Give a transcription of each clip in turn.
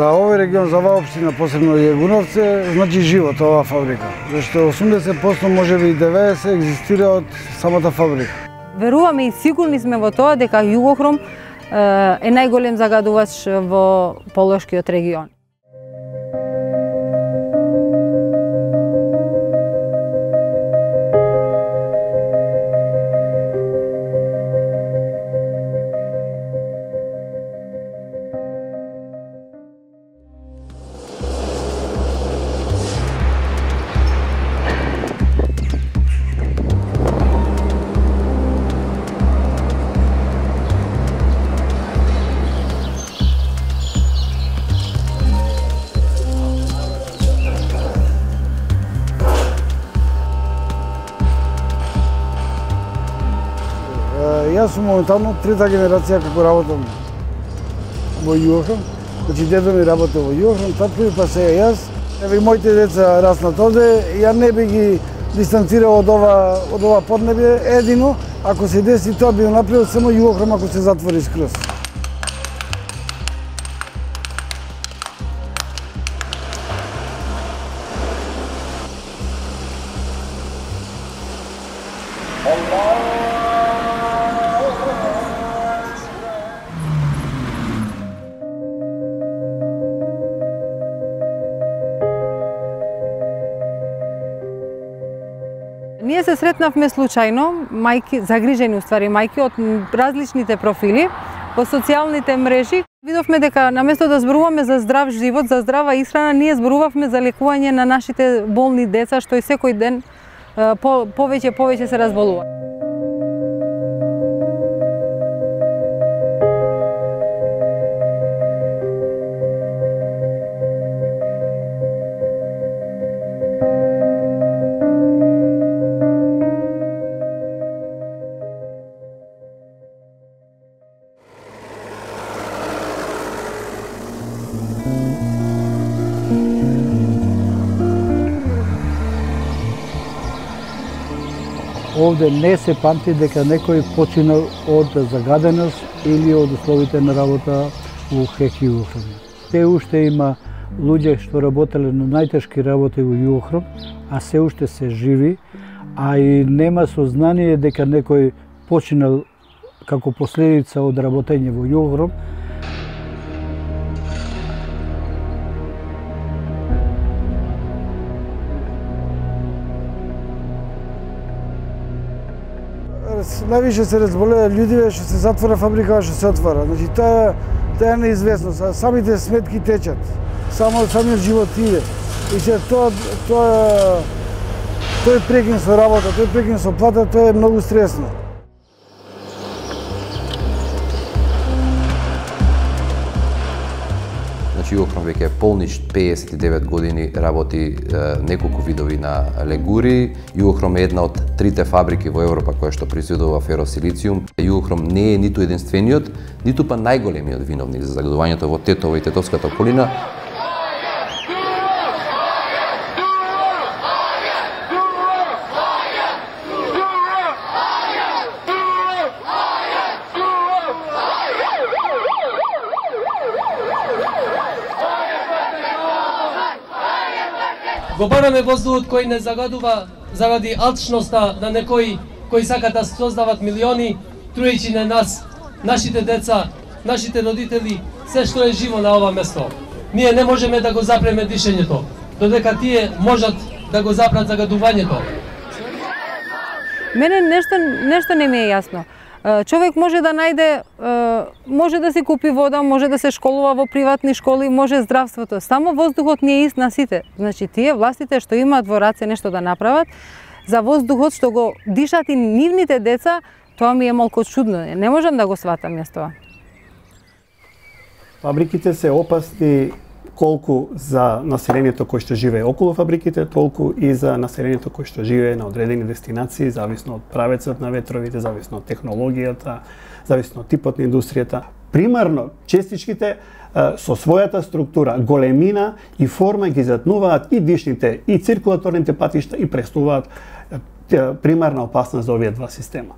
За овој регион, за оваа општина, посебно Јегуновце, значи живот оваа фабрика. Зашто 80% можеби и 90% екзистира од самата фабрика. Веруваме и сигурни сме во тоа дека Југохром е најголем загадувач во Полошкиот регион. Јас сум моментално трета генерација како работам во Југохром. Значи дедо ми работи во Југохром, татко ми, па сега јас. Еве и моите деца раснат овде, ја не би ги дистанцирал од ова поднебје, едино ако се деси тоа би направил само Југохром ако се затвори скроз. Ние се сретнавме случајно, мајки, загрижени уствари мајки од различните профили во социјалните мрежи. Видовме дека наместо да зборуваме за здрав живот, за здрава исхрана, ние зборувавме за лекување на нашите болни деца, што и секој ден повеќе се разболува. Овде не се памти дека некој починал од загаденост или од условите на работа во ХЕК Југохром. Се уште има луѓе што работеле на најтешки работи во Југохром, а се уште се живи, а и нема сознание дека некој починал како последица од работење во Југохром. Највише се разболеа луѓе што се затвора фабрика, што се отвора. Значи тоа е неизвестност, а самите сметки течат. Самиот живот иде. И се тој прекин со работа, тој прекин со плата, тоа е многу стресно. Југохром веќе полниш 59 години работи неколку видови на легури. Југохром е една од трите фабрики во Европа која што произведува феросилициум. Југохром не е ниту единствениот, ниту па најголемиот виновник за загадувањето во Тетово и Тетовската околина. Го бараме воздухот кој не загадува заради алчноста на некои кои сакат да создават милиони, труејќи на нас, нашите деца, нашите родители, се што е живо на ова место. Ние не можеме да го запреме дишењето, додека тие можат да го запрат загадувањето. Мене нешто не ми е јасно. Човек може да најде, може да си купи вода, може да се школува во приватни школи, може здравството. Само воздухот не е ист на сите. Значи, тие властите што имаат во раце нешто да направат, за воздухот што го дишат и нивните деца, тоа ми е малку чудно. Не можам да го сватам јас тоа. Фабриките се опасни колку за населението кој што живее околу фабриките, толку и за населението кој што живее на одредени дестинации, зависно од правецот на ветровите, зависно од технологијата, зависно од типот на индустријата. Примарно, честичките со својата структура, големина и форма ги затнуваат и дишните и циркулаторните патишта и представуваат примарна опасност за овие два система.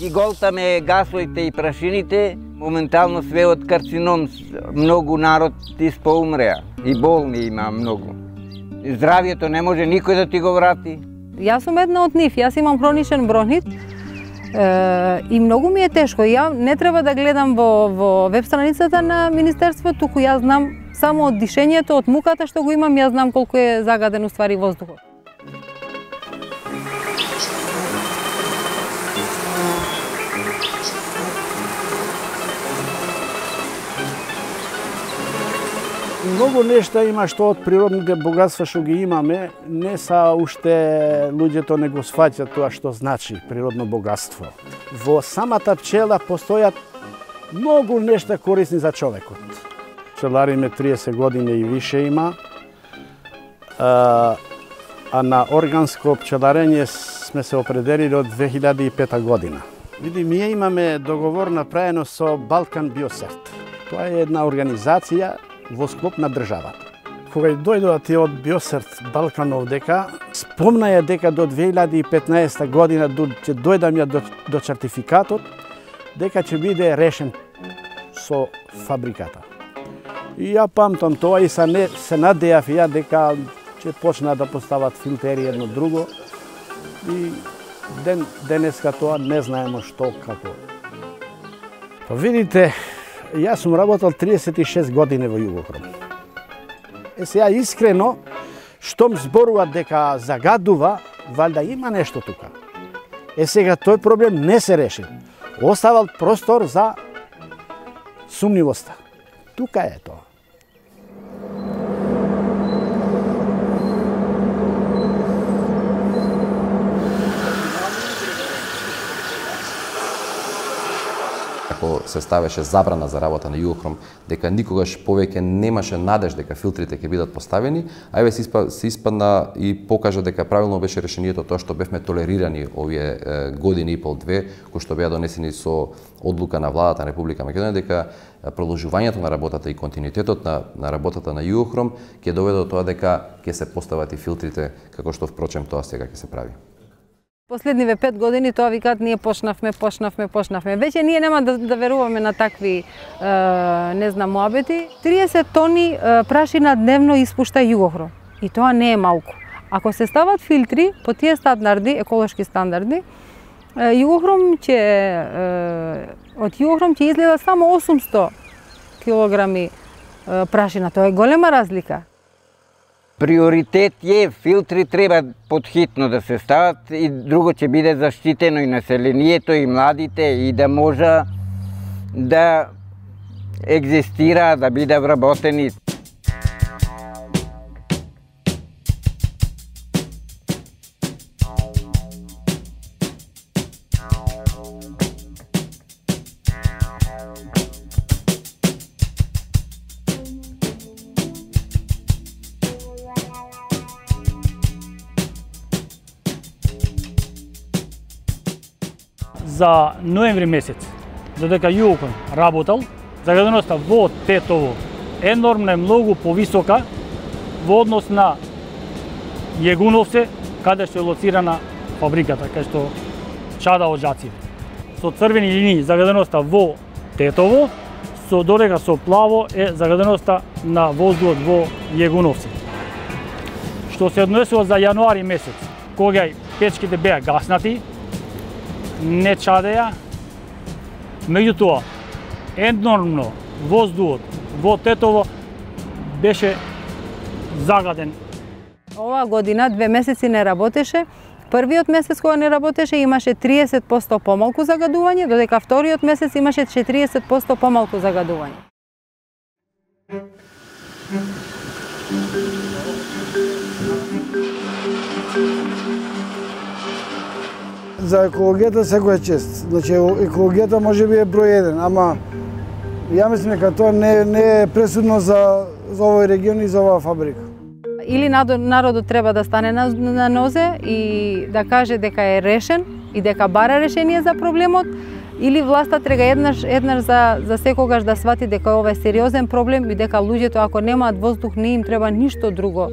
Значи голтаме гасовите и прашините, моментално све од карцином, многу народ испоумреа и болни има многу. Здравието не може никој да ти го врати. Јас сум една од нив, јас имам хроничен бронхит и многу ми е тешко. Ја не треба да гледам во веб страницата на Министерството, туку јас знам само од дишењето, од муката што го имам, јас знам колку е загаден уствари воздухот. Многу нешта има што од природните богатства што ги имаме, не са уште луѓето не го сваќаат тоа што значи природно богатство. Во самата пчела постојат многу нешта корисни за човекот. Пчелариме 30 години и више има, а на органско пчеларење сме се определили од 2005 година. Види, ние имаме договор направено со Балкан Биосерт. Тоа е една организација во склоп на државата. Кога дојдоа тие од Биосерт Балкан овдека, спомнаја дека до 2015 година ќе дојдам ја до сертификатот, дека ќе биде решен со фабриката. И ја памтам тоа и се надејав ја дека ќе почнат да постават филтери едно друго. И денеска тоа не знаеме што како. Па видите, јас сум работел 36 години во Југохром. Сега искрено, штом зборува дека загадува, валјда има нешто тука. Сега тој проблем не се реши. Оставал простор за сумнивоста. Тука е тоа. Ако се ставеше забрана за работа на Југохром, дека никогаш повеќе немаше надеж дека филтрите ќе бидат поставени, а еве се испадна и покажа дека правилно беше решението тоа што бевме толерирани овие години и пол две, кои што беа донесени со одлука на владата на Република Македонија, дека продолжувањето на работата и континуитетот на работата на Југохром ќе доведе до тоа дека ќе се постават и филтрите, како што впрочем тоа сега ќе се прави. Последниве 5 години тоа викаат ние почнавме. Веќе ние нема да веруваме на такви муабети. 30 тони прашина дневно испушта Југохром. И тоа не е малку. Ако се стават филтри по тие стандарди, еколошки стандарди, од Југохром ќе изгледа само 800 килограми прашина. Тоа е голема разлика. Приоритет е, филтри треба подхитно да се стават и друго ќе биде заштитено и населението и младите и да може да екзистира, да биде вработени. За ноември месец, додека Југохром работел, загаденоста во Тетово енормно е многу повисока во однос на Јегуновце, каде што е лоцирана фабриката, кај што чада од жаците. Со црвени линии загаденоста во Тетово, додека со плаво е загаденоста на воздухот во Јегуновце. Што се однесува за јануари месец, кога печките беа гаснати, не чадеја, меѓутоа енормно воздухот во Тетово беше загаден. Оваа година 2 месеци не работеше. Првиот месец кога не работеше имаше 30% помалку загадување, додека вториот месец имаше 40% помалку загадување. За екологијата секој е чест. Значи, екологијата може би е број 1, ама ја мислам дека тоа не е пресудно за овој регион и за оваа фабрика. Или народот треба да стане на нозе и да каже дека е решен и дека бара решение за проблемот, или власта треба еднаш за секогаш да свати дека ова е сериозен проблем и дека луѓето ако немаат воздух не им треба ништо друго